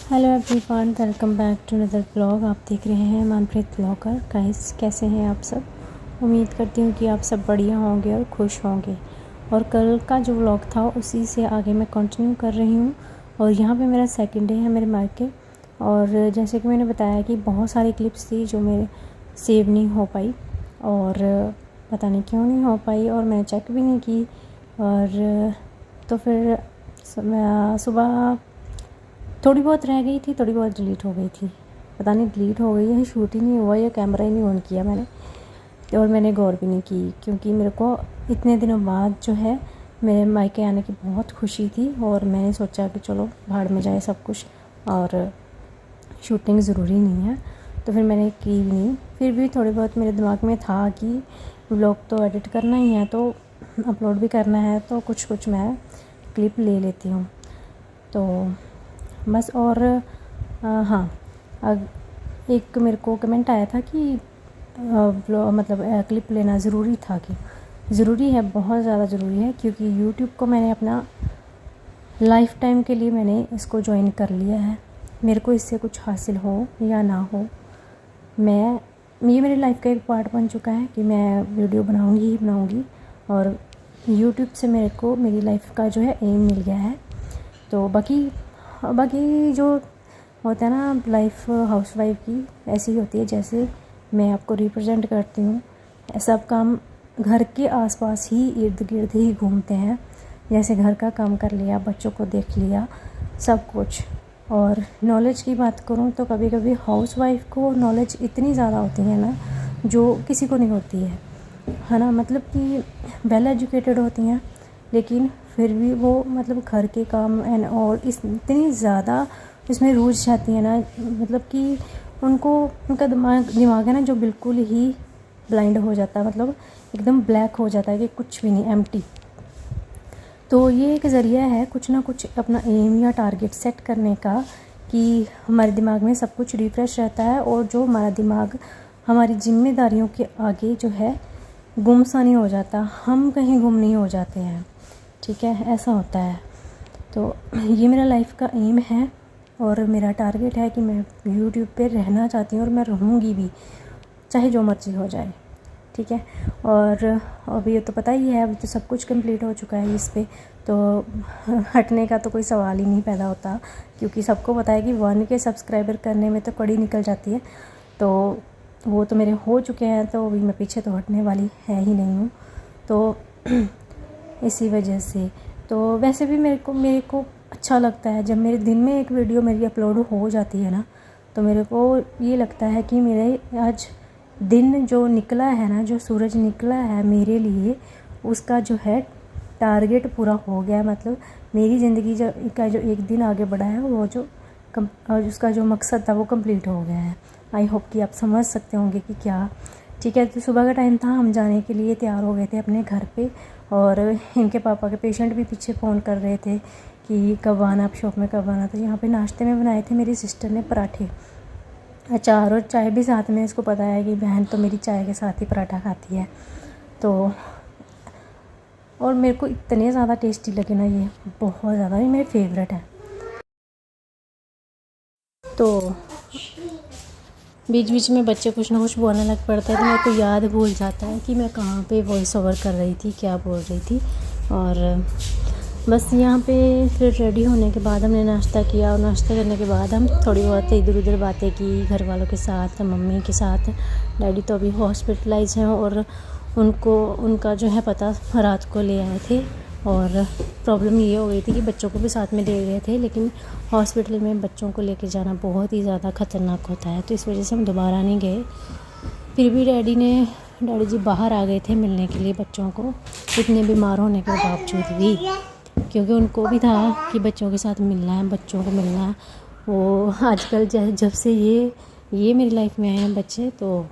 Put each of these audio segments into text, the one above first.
Hello everyone, welcome back to another blog. आप देख रहे हैं मनप्रीत ब्लॉगर। गाइस, कैसे हैं आप सब? उम्मीद करती हूँ कि आप सब बढ़िया होंगे और खुश होंगे। और कल का जो व्लॉग था उसी से आगे मैं कंटिन्यू कर रही हूँ। और यहाँ पे मेरा सेकंड डे है मेरे मायके। और जैसे कि मैंने बताया कि बहुत सारी क्लिप्स थी जो मेरे सेव नहीं हो पाई, और पता नहीं क्यों नहीं हो पाई, और मैंने चेक भी नहीं की। और तो फिर सुबह थोड़ी बहुत रह गई थी, थोड़ी बहुत डिलीट हो गई थी। पता नहीं डिलीट हो गई है, शूट ही नहीं हुआ या कैमरा ही नहीं ऑन किया मैंने, और मैंने गौर भी नहीं की, क्योंकि मेरे को इतने दिनों बाद जो है मेरे मायके आने की बहुत खुशी थी। और मैंने सोचा कि चलो भाड़ में जाए सब कुछ, और शूटिंग ज़रूरी नहीं है, तो फिर मैंने की भी नहीं। फिर भी थोड़ी बहुत मेरे दिमाग में था कि व्लॉग तो एडिट करना ही है, तो अपलोड भी करना है, तो कुछ कुछ मैं क्लिप ले लेती हूँ। तो बस। और हाँ, एक मेरे को कमेंट आया था कि मतलब क्लिप लेना ज़रूरी था। कि ज़रूरी है, बहुत ज़्यादा ज़रूरी है, क्योंकि यूट्यूब को मैंने अपना लाइफ टाइम के लिए मैंने इसको ज्वाइन कर लिया है। मेरे को इससे कुछ हासिल हो या ना हो, ये मेरी लाइफ का एक पार्ट बन चुका है कि मैं वीडियो बनाऊंगी ही बनाऊंगी। और यूट्यूब से मेरे को मेरी लाइफ का जो है एम मिल गया है। तो बाकी जो होता है ना लाइफ हाउसवाइफ की, ऐसी ही होती है जैसे मैं आपको रिप्रेजेंट करती हूँ। सब काम घर के आसपास ही, इर्द गिर्द ही घूमते हैं। जैसे घर का काम कर लिया, बच्चों को देख लिया, सब कुछ। और नॉलेज की बात करूँ तो कभी कभी हाउसवाइफ को नॉलेज इतनी ज़्यादा होती है ना, जो किसी को नहीं होती है ना। मतलब कि वेल एजुकेटेड होती हैं, लेकिन फिर भी वो मतलब घर के काम एंड ऑल इतनी ज़्यादा इसमें रूझ जाती है ना, मतलब कि उनका दिमाग है ना, जो बिल्कुल ही ब्लाइंड हो जाता है, मतलब एकदम ब्लैक हो जाता है कि कुछ भी नहीं, एम्प्टी। तो ये एक ज़रिया है कुछ ना कुछ अपना एम या टारगेट सेट करने का, कि हमारे दिमाग में सब कुछ रिफ़्रेश रहता है, और जो हमारा दिमाग हमारी जिम्मेदारियों के आगे जो है गुमसा नहीं हो जाता, हम कहीं गुम नहीं हो जाते हैं। ठीक है, ऐसा होता है। तो ये मेरा लाइफ का एम है, और मेरा टारगेट है कि मैं यूट्यूब पे रहना चाहती हूँ, और मैं रहूँगी भी, चाहे जो मर्ज़ी हो जाए। ठीक है। और अभी ये तो पता ही है, अभी तो सब कुछ कंप्लीट हो चुका है इस पे, तो हटने का तो कोई सवाल ही नहीं पैदा होता, क्योंकि सबको पता है कि 1 के सब्सक्राइबर करने में तो कड़ी निकल जाती है। तो वो तो मेरे हो चुके हैं, तो अभी मैं पीछे तो हटने वाली है ही नहीं हूँ। तो इसी वजह से तो वैसे भी मेरे को अच्छा लगता है जब मेरे दिन में एक वीडियो मेरी अपलोड हो जाती है ना, तो मेरे को ये लगता है कि मेरे आज दिन जो निकला है ना, जो सूरज निकला है मेरे लिए, उसका जो है टारगेट पूरा हो गया। मतलब मेरी ज़िंदगी का जो एक दिन आगे बढ़ा है, वो जो उसका जो मकसद था वो कंप्लीट हो गया है। आई होप कि आप समझ सकते होंगे कि क्या। ठीक है। तो सुबह का टाइम था, हम जाने के लिए तैयार हो गए थे अपने घर पे, और इनके पापा के पेशेंट भी पीछे फ़ोन कर रहे थे कि कब आना, आप शॉप में कब आना। तो यहाँ पे नाश्ते में बनाए थे मेरी सिस्टर ने पराठे, अचार और चाय भी साथ में। इसको पता है कि बहन तो मेरी चाय के साथ ही पराठा खाती है। तो और मेरे को इतने ज़्यादा टेस्टी लगे ना, ये बहुत ज़्यादा, ये मेरे फेवरेट है। तो बीच बीच में बच्चे कुछ ना कुछ बोलने लग पड़ते हैं, तो मेरे को याद भूल जाता है कि मैं कहाँ पे वॉइस ओवर कर रही थी, क्या बोल रही थी। और बस यहाँ पे फिर रेडी होने के बाद हमने नाश्ता किया, और नाश्ता करने के बाद हम थोड़ी बहुत इधर उधर बातें की घर वालों के साथ, मम्मी के साथ। डैडी तो अभी हॉस्पिटलाइज हैं, और उनका जो है पता रात को ले आए थे। और प्रॉब्लम ये हो गई थी कि बच्चों को भी साथ में ले गए थे, लेकिन हॉस्पिटल में बच्चों को लेके जाना बहुत ही ज़्यादा ख़तरनाक होता है, तो इस वजह से हम दोबारा नहीं गए। फिर भी डैडी जी बाहर आ गए थे मिलने के लिए बच्चों को, इतने बीमार होने के बावजूद भी, क्योंकि उनको भी था कि बच्चों के साथ मिलना है, बच्चों को मिलना है। वो आजकल जब से ये मेरी लाइफ में आए हैं बच्चे, तो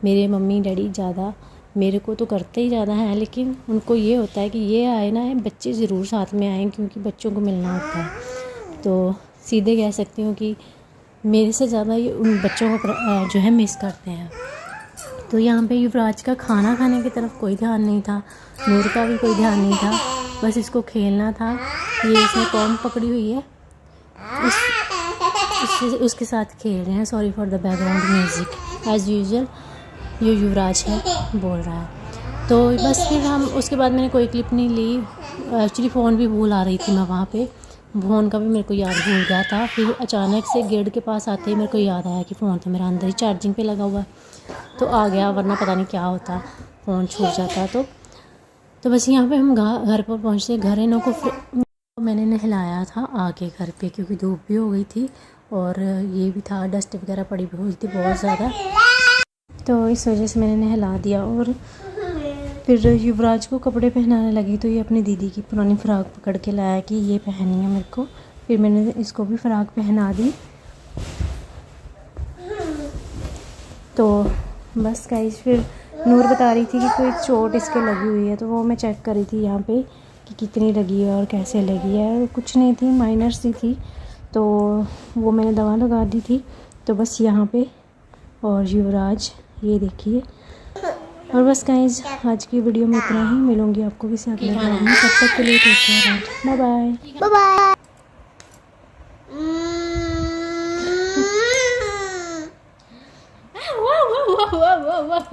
मेरे मम्मी डैडी ज़्यादा मेरे को तो करते ही ज़्यादा हैं, लेकिन उनको ये होता है कि ये आए ना, बच्चे ज़रूर साथ में आएँ, क्योंकि बच्चों को मिलना होता है। तो सीधे कह सकती हूँ कि मेरे से ज़्यादा ये उन बच्चों को जो है मिस करते हैं। तो यहाँ पे युवराज का खाना खाने की तरफ कोई ध्यान नहीं था, नूर का भी कोई ध्यान नहीं था, बस इसको खेलना था। ये इसने कॉम पकड़ी हुई है, उसके साथ खेल रहे हैं। Sorry for the background music, as usual ये युवराज है बोल रहा है। तो बस फिर हम उसके बाद मैंने कोई क्लिप नहीं ली। एक्चुअली फ़ोन भी भूल आ रही थी मैं वहाँ पे, फ़ोन का भी मेरे को याद भूल गया था। फिर अचानक से गेट के पास आते ही मेरे को याद आया कि फ़ोन तो मेरा अंदर ही चार्जिंग पे लगा हुआ, तो आ गया, वरना पता नहीं क्या होता, फ़ोन छूट जाता। तो बस यहाँ पे हम घर पर पहुँचते, घर इनों को मैंने नहलाया था आके घर पे, क्योंकि धूप भी हो गई थी और ये भी था, डस्ट वगैरह पड़ी हुई थी बहुत ज़्यादा, तो इस वजह से मैंने नहला दिया। और फिर युवराज को कपड़े पहनाने लगी, तो ये अपनी दीदी की पुरानी फ़्रॉक पकड़ के लाया कि ये पहननी है मेरे को। फिर मैंने इसको भी फ़्रॉक पहना दी। तो बस गाइस, फिर नूर बता रही थी कि कोई चोट इसके लगी हुई है, तो वो मैं चेक कर रही थी यहाँ पे कि कितनी लगी है और कैसे लगी है। कुछ नहीं थी, माइनर सी थी, तो वो मैंने दवा लगा दी थी। तो बस यहाँ पे, और युवराज ये देखिए। और बस गाइस, आज की वीडियो में इतना ही। मिलूंगी आपको किसी अगले ब्लॉग में, तब तक के लिए टेक केयर, बाय बाय।